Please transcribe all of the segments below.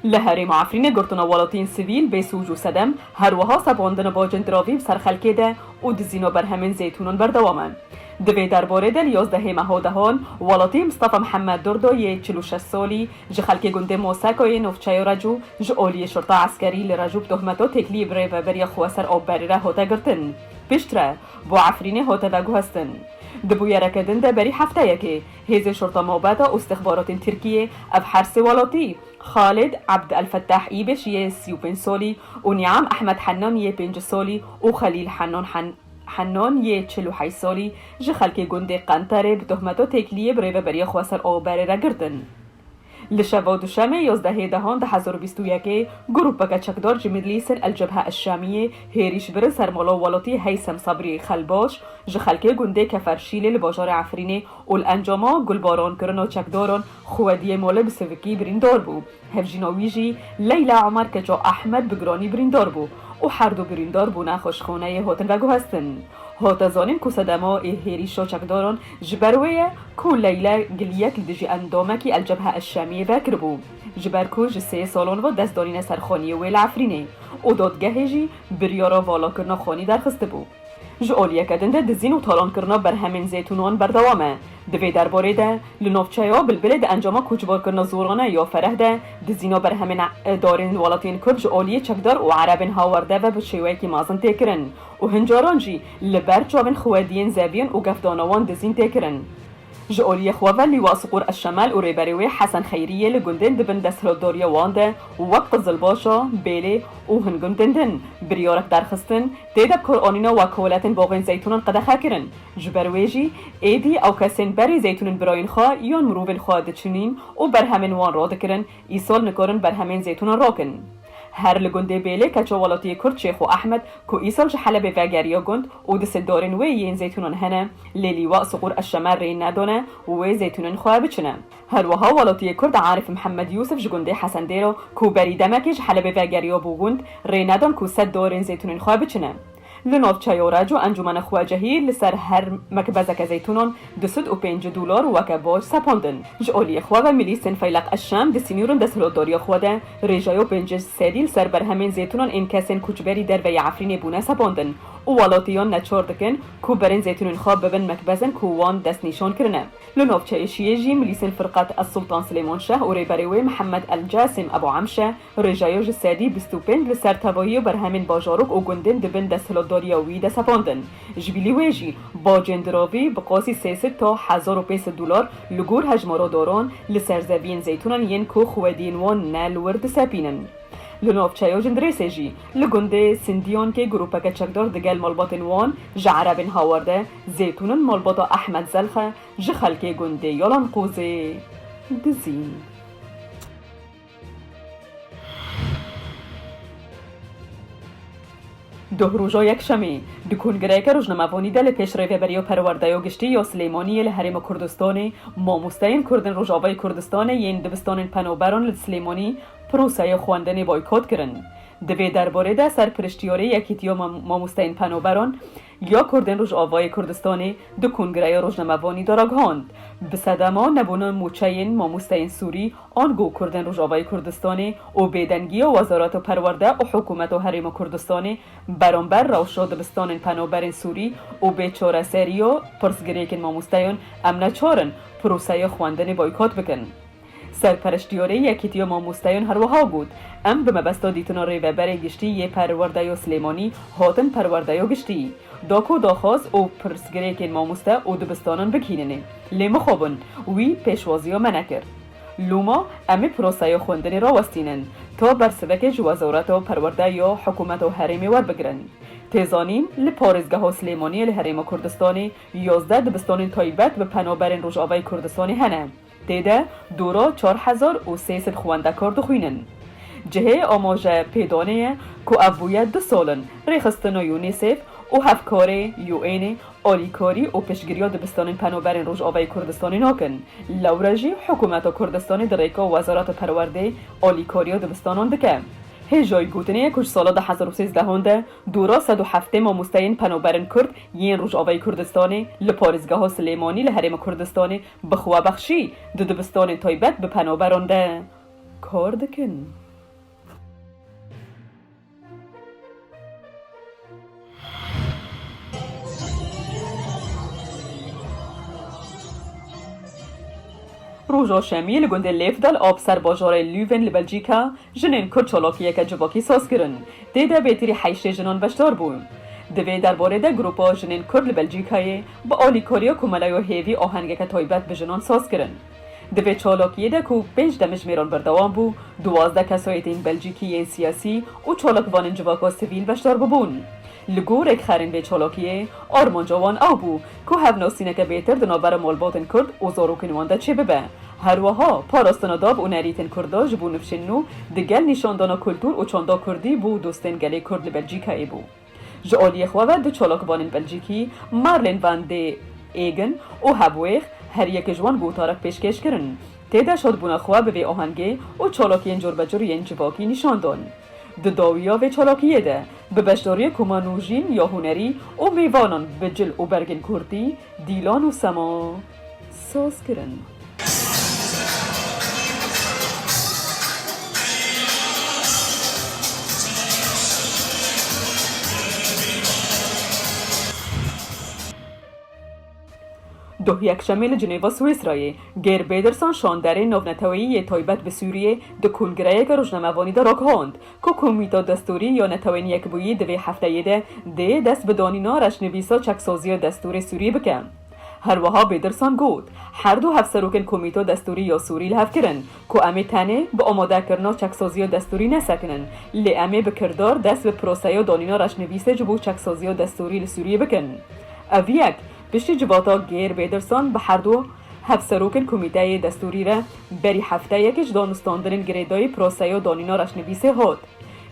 لهرم عفرین گرتنا ولاتین سیویل به سوج و صدم هر وها سباندن با جندراوی سرخلکه ده و دزینو بر همین زیتونون بردوامن. دوی درباره دل 11 ماه دهان ولاتی مصطفى محمد دردو یه 46 سالی جخلک گنده موسیقی نوفچای رجو جعالی شرطه عسکری لرجوب تهمتو تکلی بره و بریا خواسر آب بریره هاتا گرتن. پیشتره با عفرینه هاتا وگو هستن. دبوی رکدن ده بری هفته یکی هیز شرطه موبادا استخبارات ترکیه اف حرس ولاتی خالد عبد الفتاح ایبش یه 35 سالی و نعم احمد حنان یه 5 سالی و خلیل حنان یه 48 سالی جخلک گنده قنطره به تهمتو تکلیه بره و بریا خواسر آب بریره گرتن. لشب و دوشنبه 11 دهان 2021 گروپ چکدار جمدلیس الجبهه الشامیه هریش بر سرمالا ولاتی هیثم صبری خلباش جخلکه گنده کفرشیل لباجار عفرینه اول انجاما گلباران کرن و چکداران خوادی موله بسوکی بریندار بو هفجیناویجی لیلا عمر کجا احمد بگرانی بریندار بو و هر دو بریندار بو نخوشخانه هاتن وگو هستن. هات زانین کو صدما هریشا چکداران جبرویه کو لیلا گلیک لدجی اندامکی الجبهه الشامیه وکر بو جبر کو جسه سالان و دستدارین سرخانی ویل عفرینه و دادگه جی بریارا والا کرنا خانی درخسته بو جعالیه کدنده دزین و تالان کرنا بر همین زیتونان بردوامه دوی درباره ده لنوفچایا بلبل ده انجاما کوچبار کرنا زورانه یا فره ده دزینا بر همین دارین والاتین کرد جعالیه چکدار و عربین هاورده و بشیوه که مازن تکرن و هنجاران جی لبر چاوین خوادین زبین و گفدانوان دزین تکرن. جعالیه خواه لیوا سقور الشمال و ریبریوی حسن خیریه لگندن دبن دستهلداری وانده وقت زلباشا بیلی و هنگندندن بریارک درخستن تیدب کرانینا و کولتن باقین زیتونان قدخه کرن جبرویجی ایدی او کسین بری زیتونن براین خواه یان مروبن خواه دچنین و بر همین وان راده کرن ایسال نکارن بر همین زیتونان راکن. هر لگنده بیله کچه ولاتی کرد شیخ و احمد که ایسال حلب وگریا گند و دست دارن وی ین زیتونان هنه لیلی و سقور الشمال رین ندانه و زیتونان خواه بچنه. هر وها ولاتی کرد عارف محمد یوسف جگنده حسن دیرو که بری دمکش حلب وگریا بوگند رین ندان که 100 دارن زیتونان خواه بچنه. لنوفچای راجو انجمن خواجهی لسر هر مکبزک زیتونان $205 وکباج سپاندن. جعالی خواه و ملی سنفیلق الشام دسینیورن دستهلداری خواده ریجای و پنج سدیل سر بر همین زیتونان این کسین کوچبری در وی عفرین بونه سپاندن و والاتیان نچاردکن کو برین زیتونان خواب ببن مکبزن کووان دست نیشان کرنه. لنوفچای شیجی ملی سنفرقت السلطان سلیمان شه و ریبریوی محمد الجاسم ابو عمشه ریجای جسدی 25 لسر توایی بر همین باجاروک و گندن دبن دستهلداری وی ده سپاندن. جبیلی ویجی با جندراوی بقاسی 300 تا $1,500 لگور هجمارا داران لسر زبین زیتونان ین کو خوادین وان نل ورد سپینن. لنوفچای جندریسه جی لگنده سندیان که گروپک چکدار دگل مالباتن وان جعربن هاورده زیتونن مالباتا احمد زلخه جخلک گنده یالان قوزه دزین. ده روزا یک شمی دکونگره که روزنامه‌وانی دل پیش روی برای پرورده و گشتی یا سلیمانی لحرم کردستان ماموستین کردن روزاوای کردستان ین دبستان پنوبران سلیمانی پروسه خواندن بایکوت کردن. دوی درباره ده سرپرشتیاری یکیتیا ماموستین پنوبران یا کردن روزاوای کردستان دکونگره روزنامه‌وانی دراگهاند. به صدما نبونه موچین ماموستین سوری آنگو کردن روزاوای کردستان و بیدنگی و وزارت و پرورده و حکومت و حریم کردستان برانبر روشا دبستان پنوبرین سوری و بیچاره سری و پرسگریکن ماموستین امن چارن پروسه خواندن بایکوت بکن. سرپرشتیاری یکیتیا ماموستین هر وها بود ام به مبستا دیتنا ریوه بر گشتی یه پرورده یا سلیمانی هاتن پرورده یا گشتی داکو داخواست او پرسگریکن ماموسته او دبستانان بکیننه لیمو خوابن وی پیشوازی ها منکر لوما امی پروسه خوندنی را وستینن تا بر سبک وزارت و پرورده یا حکومت و حریم ور بگرن. تیزانین لپارزگاه ها سلیمانی لحریم کردستانی 11 دبستان تایبت به پنابرین روزاوای کردستانی هنه دیده دورا 4300 خواندکار دخوینن. جهه آماجه پیدانه که ابویه 2 سالن ریخستن یونیسف و هفکاری یوئین آلیکاری و پیشگیری دبستان پنابرین روزاوای کردستانی ناکن. لورجی حکومت کردستانی دریکا وزارت پرورده آلیکاری دبستانان دکه. هجای گوتنی کش سال 2013 هنده دورا 107 ماموستین پنابرین کرد یین روزاوای کردستانی لپارزگاه ها سلیمانی لحرم کردستانی بخوا بخشی دبستان تایبت به پنابرانده کار دکن. روژا شمی لگنده لیفدال آب سر باجار لیون لبلژیکا جنین کرد چالاکیه که جواکی ساز کرن دیده بیتری حیش جنان بشدار بون دوی درباره ده گروپا جنین کرد لبلژیکای با آلیکاریا کمالای و هیوی آهنگه که تایبت به جنان ساز کرن دوی چالاکیه ده که 5 دمج میران بردوام بو 12 کسایت این بلژیکی سیاسی و چالاکوان جواکا سیویل بشدار ببون لگور اک خرین به چالاکیه آرمان جوان او بو که هفناسینه که بیتر دنابر مالباتن کرد و زاروکنوانده چه ببه هروها پاراستنا داب و نریتن کردا جبو نفشنو دگل نشاندانا کلتور و چاندا کردی بو دوستن گلی کرد لبلژیکا بو جالی خواه دو چالاکوان بلژیکی مارلن وان دی ایگن و هبویخ هر یک جوان گوتارک پیشکش کرن تیده شد بونا خواه به آهنگه و چالاکی انجور بجور ین جواکی نشاندان داویا و چالاکیه ده به بشداری کمانوژین یا هنری و میوانان به جل و برگن کردی دیلان و سما ساز کرن دو یک شمیل جنیوا سوئیسرای گیر بیدرسان شاندره نونتوایی تایبت به سوریه د کنگره که روزنامه‌وانی دا راکهاند که کمیته دستوری یا نتوانی یک بویی دوی هفته ده دست به دانینا رشنویسا چکسازی دستور سوریه بکن هر وها بیدرسان گود هر دو هفسروکن کمیته دستوری یا سوری لحف کرن که امی تنه به آماده کرنا چکسازی دستوری نسکنن لی امی به کردار دست به پروسه دانینا رشنویسه جبو چکسازی دستوری لسوریه بکن اویک بشی جواتا گیر بیدرسان به هر دو هفسروکن کمیته دستوری را بری هفته یکش دانستاندن گریدای پروسه و دانینا رشنویسه هاد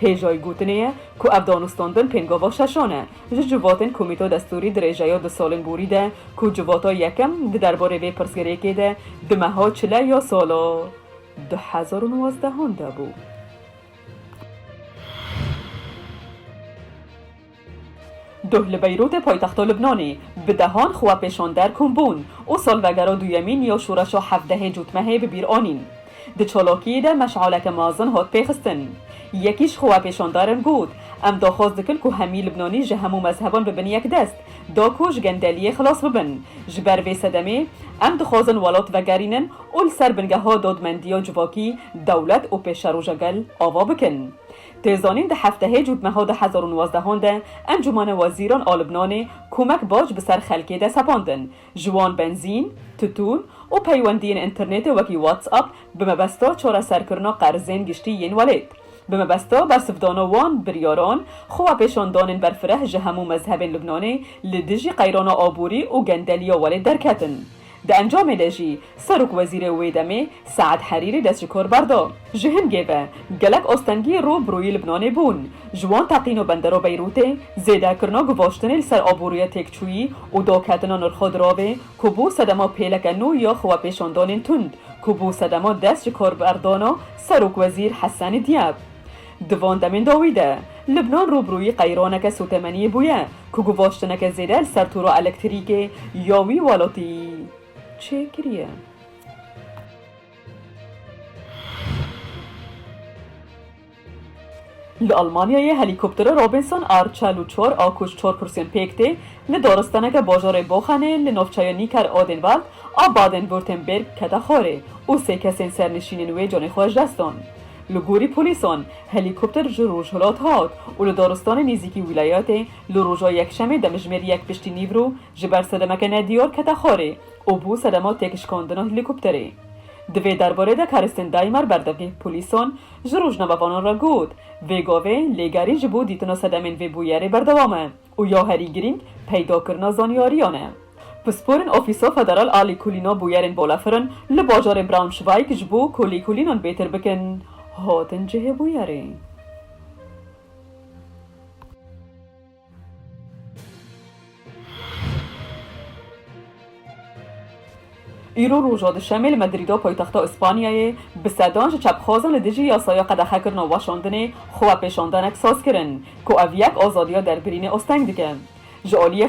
هیجای گوتنه که اف دانستاندن پنگاوا ششانه جواتن کمیته دستوری درجه یا 2 سالن بوریده که جواتا یکم درباره وی پرسگری که ده دمها چله یا سالا 2019 هنده بود دهل بیروت پایتخت لبنانی به دهان خواه پیشاندر کنبون و سالوگرا دویمین یا شورشا 17 جوتمه به بیر آنین ده چالاکی ده مشعالک مازن هات پیخستن یکیش خواه پیشاندرم گود ام دا خواست دکل که همی لبنانی جه همو مذهبان ببن یک دست دا کش گندلیه خلاص ببن جبر وی صدمه ام دخوازن ولات وگرینن اول سر بنگه ها دادمندی جواکی دولت و پیش رو جگل آوا بکن تیزانین ده هفته جود مها 2019 ده انجمن وزیران آلبنان کمک باج به سر خلکی ده سپاندن جوان بنزین، توتون و پیوندین انترنت وکی واتس اپ به مبستا چاره سرکرنا قرزین گشتی ین ولید به مبستا بر سفدانا وان بریاران خواه پیشاندانن برفره جهمو مذهب لبنانی لدجی قیرانا آبوری و گندلیا ولید درکتن ده انجام دجی سرک وزیر ویدمه سعد حریری دست کار بردا جهن گیوه گلک آستنگی رو بروی لبنان بون جوان تقین و بندر و بیروته زیده کرنا گواشتن سر آبوری تکچویی و داکتنا نرخاد راوه کبو صدما پیلکنو یا خواه پیشاندان تند کبو صدما دست کار بردانا سرک وزیر حسن دیاب دوان دمین داویده لبنان روبروی قیرانک سوتمنی بویه که گواشتنک زیده سر تورا الکتریک یاوی والاتی چه کریه؟ لآلمانیای هلیکوپتر رابینسون R44 آکوش 4% پیکته لدارستانه که باجار باخنه لنوفچای نیکر آدنوالد آبادن ورتنبرگ کتا خوره او 3 کسین سرنشین نوی جان خواهش دستان لگوری پولیسان هلیکوپتر جروش هلات هاد و لدارستان نیزیکی ولایات لروژا یک شمه دمجمیر یک پشتی نیورو جبر صدمک ندیار کتا خوره او بو صدمات تکشکاندن هلیکوپتره دوی درباره ده کارستن دایمر بردوی پولیسان جروش نبوانان را گود ویگاوه لیگاری جبو دیتنا صدمین وی بویره بردوامه و یا هری گرینگ پیدا کرنا زانیاریانه پسپورن آفیسا فدرال آلی کولینا بویرن بالافرن لباجار براونشوایگ جبو کولی کولینان بیتر بکن هاتن جه بویره ایرو روژاد شمل مدریدا پایتخت اسپانیای به صدانج چپخوازن لدیجی یاسایا قدخه کرنا واشاندن خواه پیشاندن اکساز کرن که او یک آزادیا در برین استنگ دیگه جالی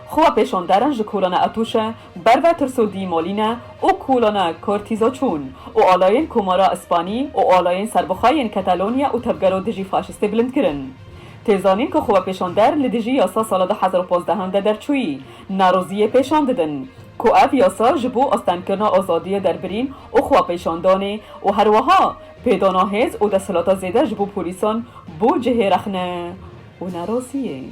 خواه پیشاندرن جکولانه اتوشه بر و ترسو دیمالینه او کولانه کارتیزا چون او آلاین کمارا اسپانی او آلاین سربخاین کتالونیا او تبگرو دیجی فاشسته بلند کرن تیزانین که خواه پیشاندر لدیجی یاسا سال 2015 در چویی ناروزی پیشانددن کو اف یاسا جبو استنکرنا آزادی در برین و خواه پیشاندانه و هر وها پیدانا هز و دستلاتا زیده جبو پولیسان بو جهه رخنه و نراسیه.